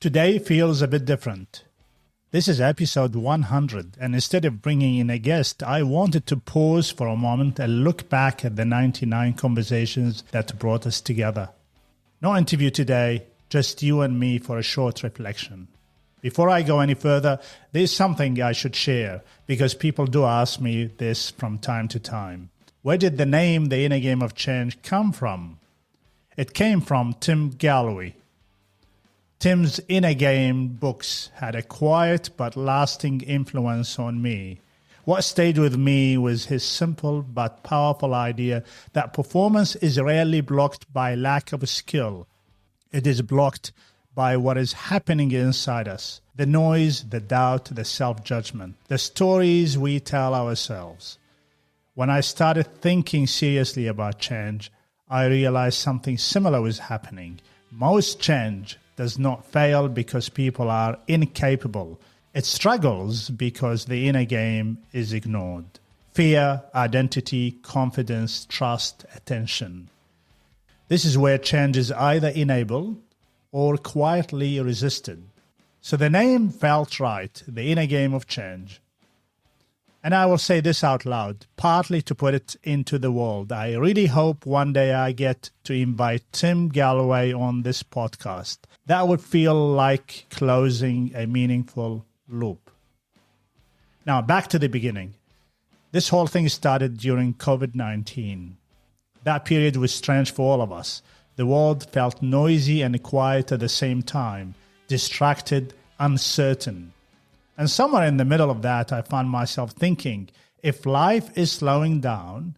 Today feels a bit different. This is episode 100, and instead of bringing in a guest, I wanted to pause for a moment and look back at the 99 conversations that brought us together. No interview today, just you and me for a short reflection. Before I go any further, there's something I should share, because people do ask me this from time to time. Where did the name The Inner Game of Change come from? It came from Tim Gallwey. Tim's Inner Game books had a quiet but lasting influence on me. What stayed with me was his simple but powerful idea that performance is rarely blocked by lack of skill. It is blocked by what is happening inside us, the noise, the doubt, the self-judgment, the stories we tell ourselves. When I started thinking seriously about change, I realized something similar was happening. Most change does not fail because people are incapable. It struggles because the inner game is ignored. Fear, identity, confidence, trust, attention. This is where change is either enabled or quietly resisted. So the name felt right, The Inner Game of Change. And I will say this out loud, partly to put it into the world. I really hope one day I get to invite Tim Gallwey on this podcast. That would feel like closing a meaningful loop. Now, back to the beginning. This whole thing started during COVID-19. That period was strange for all of us. The world felt noisy and quiet at the same time, distracted, uncertain. And somewhere in the middle of that, I found myself thinking, if life is slowing down,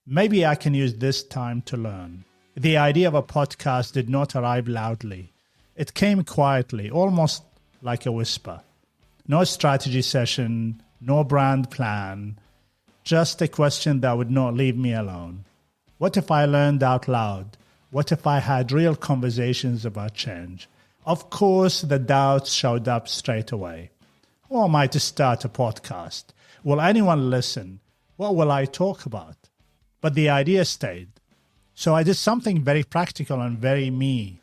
maybe I can use this time to learn. The idea of a podcast did not arrive loudly. It came quietly, almost like a whisper. No strategy session, no brand plan, just a question that would not leave me alone. What if I learned out loud? What if I had real conversations about change? Of course, the doubts showed up straight away. Or am I to start a podcast? Will anyone listen? What will I talk about? But the idea stayed. So I did something very practical and very me.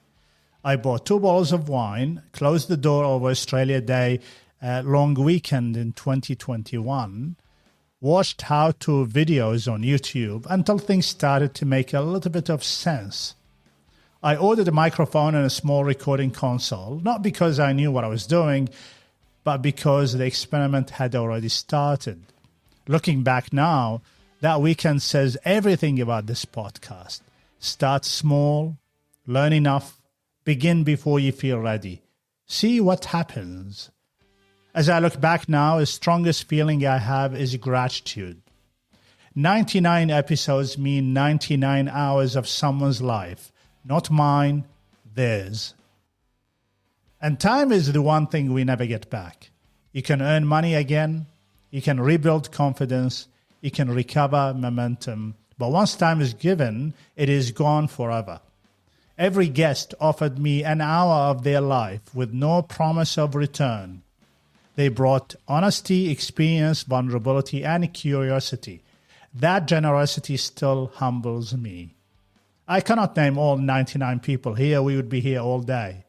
I bought 2 bottles of wine, closed the door over Australia Day long weekend in 2021, watched how-to videos on YouTube until things started to make a little bit of sense. I ordered a microphone and a small recording console, not because I knew what I was doing, but because the experiment had already started. Looking back now, that weekend says everything about this podcast. Start small, learn enough, begin before you feel ready. See what happens. As I look back now, the strongest feeling I have is gratitude. 99 episodes mean 99 hours of someone's life, not mine, theirs. And time is the one thing we never get back. You can earn money again, you can rebuild confidence, you can recover momentum, but once time is given, it is gone forever. Every guest offered me an hour of their life with no promise of return. They brought honesty, experience, vulnerability, and curiosity. That generosity still humbles me. I cannot name all 99 people here. We would be here all day.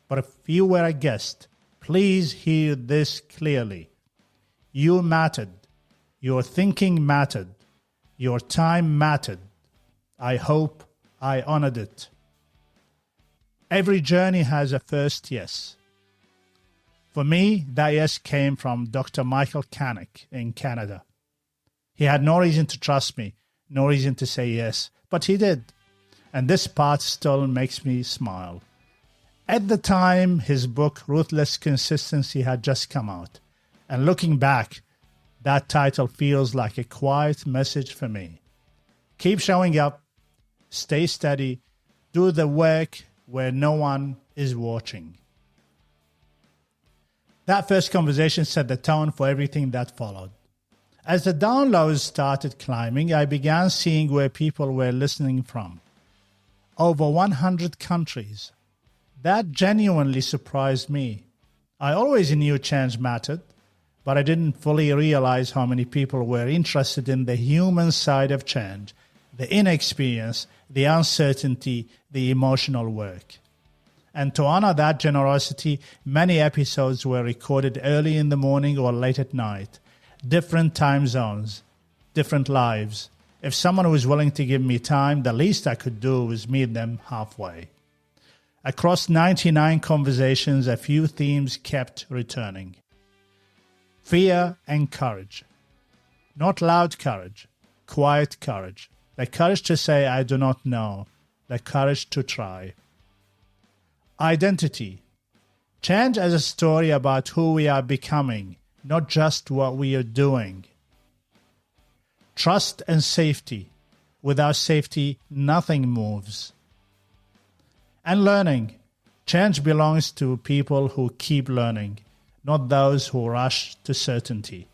But if you were a guest, please hear this clearly. You mattered. Your thinking mattered. Your time mattered. I hope I honored it. Every journey has a first yes. For me, that yes came from Dr Michael Canic in Canada. He had no reason to trust me, no reason to say yes, but he did. And this part still makes me smile. At the time, his book, Ruthless Consistency, had just come out. And looking back, that title feels like a quiet message for me. Keep showing up, stay steady, do the work where no one is watching. That first conversation set the tone for everything that followed. As the downloads started climbing, I began seeing where people were listening from. Over 100 countries. That genuinely surprised me. I always knew change mattered, but I didn't fully realize how many people were interested in the human side of change, the inner experience, the uncertainty, the emotional work. And to honor that generosity, many episodes were recorded early in the morning or late at night. Different time zones, different lives. If someone was willing to give me time, the least I could do was meet them halfway. Across 99 conversations, a few themes kept returning. Fear and courage. Not loud courage, quiet courage. The courage to say, I do not know. The courage to try. Identity. Change as a story about who we are becoming, not just what we are doing. Trust and safety. Without safety, nothing moves. And learning. Change belongs to people who keep learning, not those who rush to certainty.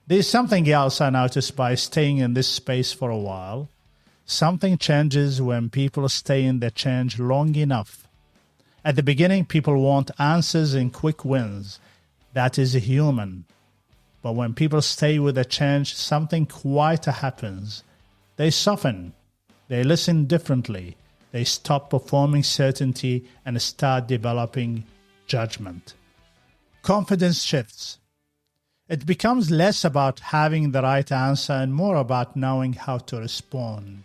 There's something else I noticed by staying in this space for a while. Something changes when people stay in the change long enough. At the beginning, people want answers and quick wins. That is human. But when people stay with a change, something quieter happens. They soften. They listen differently. They stop performing certainty and start developing judgment. Confidence shifts. It becomes less about having the right answer and more about knowing how to respond.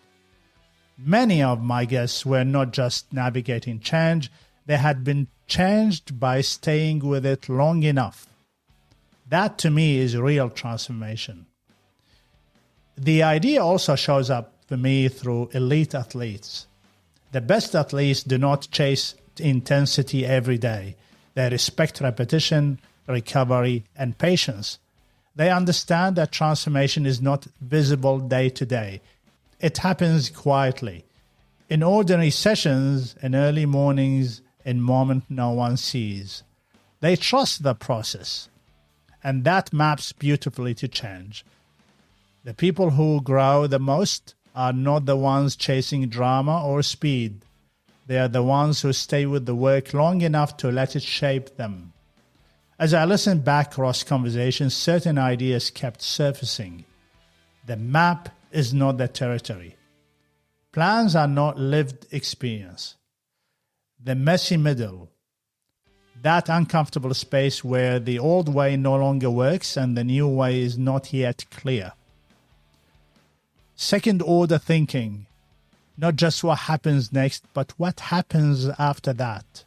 Many of my guests were not just navigating change, they had been changed by staying with it long enough. That to me is real transformation. The idea also shows up for me through elite athletes. The best athletes do not chase intensity every day. They respect repetition, recovery, and patience. They understand that transformation is not visible day to day. It happens quietly, in ordinary sessions, in early mornings, in moments no one sees. They trust the process, and that maps beautifully to change. The people who grow the most are not the ones chasing drama or speed. They are the ones who stay with the work long enough to let it shape them. As I listened back across conversations, certain ideas kept surfacing. The map is not the territory. Plans are not lived experience. The messy middle, that uncomfortable space where the old way no longer works and the new way is not yet clear. Second order thinking, not just what happens next, but what happens after that.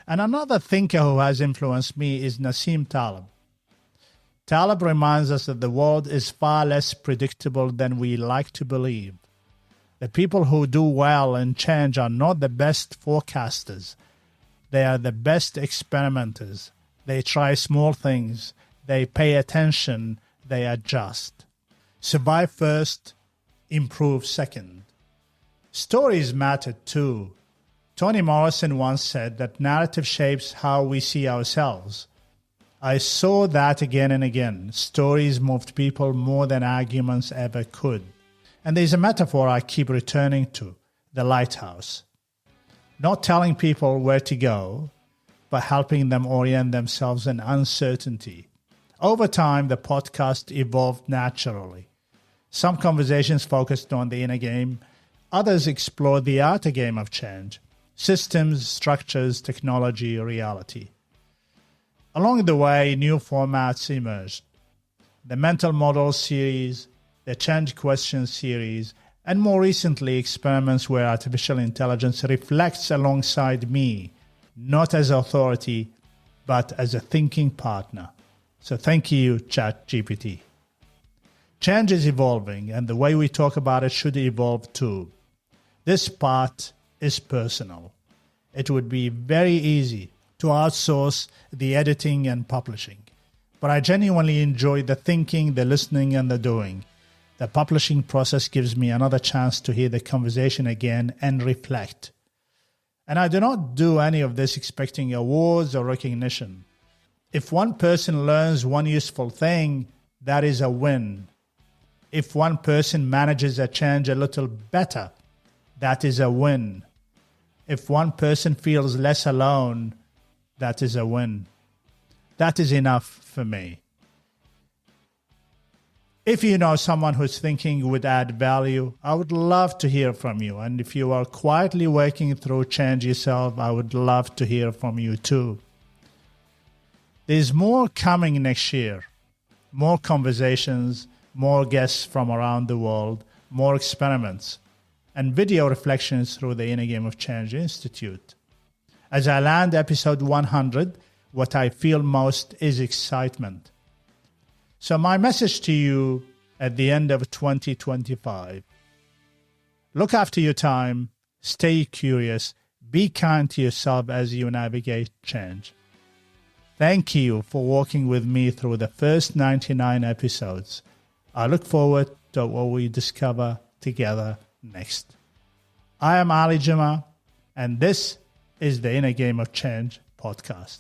And another thinker who has influenced me is Nassim Taleb. Taleb reminds us that the world is far less predictable than we like to believe. The people who do well and change are not the best forecasters. They are the best experimenters. They try small things. They pay attention. They adjust. Survive first, improve second. Stories matter too. Toni Morrison once said that narrative shapes how we see ourselves. I saw that again and again. Stories moved people more than arguments ever could. And there's a metaphor I keep returning to, the lighthouse. Not telling people where to go, but helping them orient themselves in uncertainty. Over time, the podcast evolved naturally. Some conversations focused on the inner game. Others explored the outer game of change. Systems, structures, technology, reality. Along the way, new formats emerged. The Mental Models series, the Change Questions series, and more recently, experiments where artificial intelligence reflects alongside me, not as authority, but as a thinking partner. So thank you, ChatGPT. Change is evolving, and the way we talk about it should evolve too. This part is personal. It would be very easy to outsource the editing and publishing. But I genuinely enjoy the thinking, the listening, and the doing. The publishing process gives me another chance to hear the conversation again and reflect. And I do not do any of this expecting awards or recognition. If one person learns one useful thing, that is a win. If one person manages a change a little better, that is a win. If one person feels less alone, that is a win. That is enough for me. If you know someone who's thinking would add value, I would love to hear from you. And if you are quietly working through change yourself, I would love to hear from you too. There's more coming next year. More conversations, more guests from around the world, more experiments, and video reflections through the Inner Game of Change Institute. As I land episode 100, what I feel most is excitement. So my message to you at the end of 2025, look after your time, stay curious, be kind to yourself as you navigate change. Thank you for walking with me through the first 99 episodes. I look forward to what we discover together next. I am Ali Juma, and this is the Inner Game of Change podcast.